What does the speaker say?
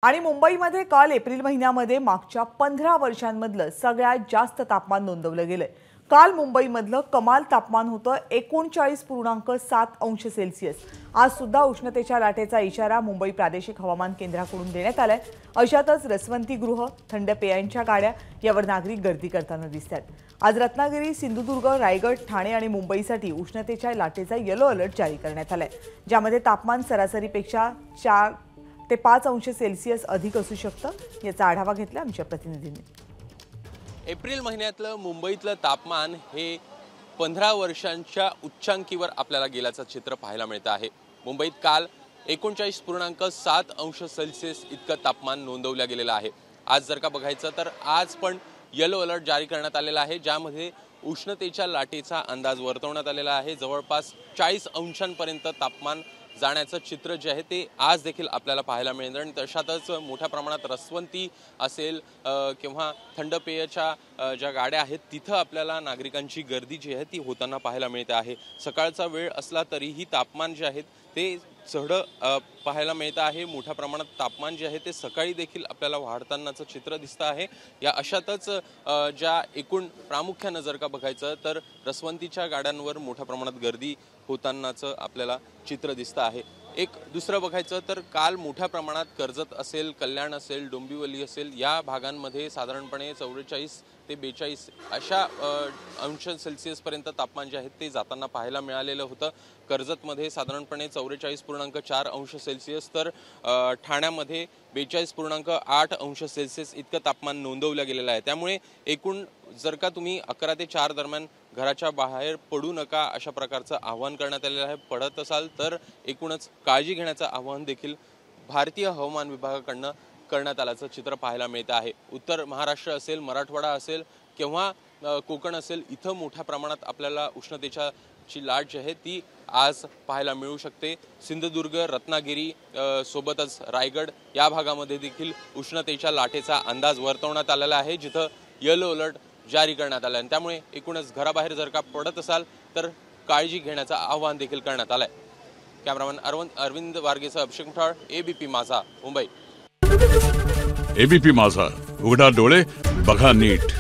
आणि मुंबईमध्ये काल एप्रिल महिन्यामध्ये मागच्या 15 वर्षांमधलं सगळ्यात जास्त तापमान नोंदवलं गेलंय। काल मुंबईमधलं कमाल तापमान होतं 39.7 अंश सेल्सिअस। आज सुद्धा उष्णतेच्या लाटेचा इशारा मुंबई प्रादेशिक हवामान केंद्राकडून देण्यात आलाय। अशातच रसवंती गृह, थंड पेयांच्या गाड्या यावर नागरिक गर्दी करताना दिसतात। आज रत्नागिरी, सिंधुदुर्ग, रायगड, ठाणे आणि मुंबईसाठी उष्णतेच्या लाटेचा येलो अलर्ट जारी करण्यात आलाय, ज्यामध्ये तापमान सरासरीपेक्षा 4 ते 5 अंश सेल्सिअस अधिक असू शकतं। याचा आढावा घेतला आमच्या प्रतिनिधींनी। एप्रिल महिन्यातलं मुंबईतलं तापमान हे 15 वर्षांच्या उच्चांकीवर आपल्याला गेल्याचं चित्र पाहायला मिळतं आहे। मुंबईत काल 39.7 अंश सेल्सिअस इतकं तापमान नोंदवलं गेलेलं आहे। आज जर का बघायचं तर आज पण येलो अलर्ट जारी करण्यात आलेला आहे, ज्यामध्ये उष्णतेच्या लाटेचा अंदाज वर्तवण्यात आलेला आहे। जवळपास 40 अंशांपर्यंत तापमान जाण्याचं चित्र जे आहे ते आज देखील आपल्याला पाहायला मिळेल। आणि तशातच मोठ्या प्रमाणात रसवंती असेल किंवा थंड पेयाच्या ज्या गाड्या आहेत तिथं आपल्याला नागरिकांची गर्दी जी आहे ती होताना पाहायला मिळते आहे। सकाळचा वेळ असला तरीही तापमान जे आहेत ते चढ पाहायला मिळतं आहे। मोठ्या प्रमाणात तापमान जे आहे ते सकाळी देखील आपल्याला वाढतानाचं चित्र दिसतं आहे। या अशातच ज्या एकूण प्रामुख्यानं जर का बघायचं तर रसवंतीच्या गाड्यांवर मोठ्या प्रमाणात गर्दी होतानाचं आपल्याला चित्र दिसतं आहे। एक दुसरं बघायचं तर काल मोठ्या प्रमाणात कर्जत असेल, कल्याण असेल, डोंबिवली असेल या भागांमध्ये साधारणपणे 44 ते 42 अशा अंश सेल्सिअसपर्यंत तापमान जे आहे ते जाताना पाहायला मिळालेलं होतं। कर्जतमध्ये साधारणपणे 44.4 अंश सेल्सिअस तर ठाण्यामध्ये 42.8 अंश सेल्सिअस इतकं तापमान नोंदवलं गेलेलं आहे। त्यामुळे एकूण जर का तुम्ही 11 ते 4 दरम्यान घराच्या बाहेर पडू नका अशा प्रकारचं आवाहन करण्यात आलेलं आहे। पडत असाल तर एकूणच काळजी घेण्याचं आवाहन देखील भारतीय हवामान विभागाकडून करण्यात आल्याचं चित्र पाहायला मिळतं आहे। उत्तर महाराष्ट्र असेल, मराठवाडा असेल किंवा कोकण असेल, इथं मोठ्या प्रमाणात आपल्याला उष्णतेच्या लाट जी आहे ती आज पाहायला मिळू शकते। सिंधुदुर्ग, रत्नागिरी सोबतच रायगड या भागामध्ये देखील उष्णतेच्या लाटेचा अंदाज वर्तवण्यात आलेला आहे, जिथं येलो अलर्ट जारी करण्यात आला आहे। त्यामुळे एकूणच घराबाहेर जर का पडत असाल तर काळजी घेण्याचं आवाहन देखील करण्यात आलंय। कॅमेरामन अरविंद वारगेसह अभिषेक मुठाळ, एबीपी माझा, मुंबई। एबीपी माझा, उघडा डोळे बघा नीट।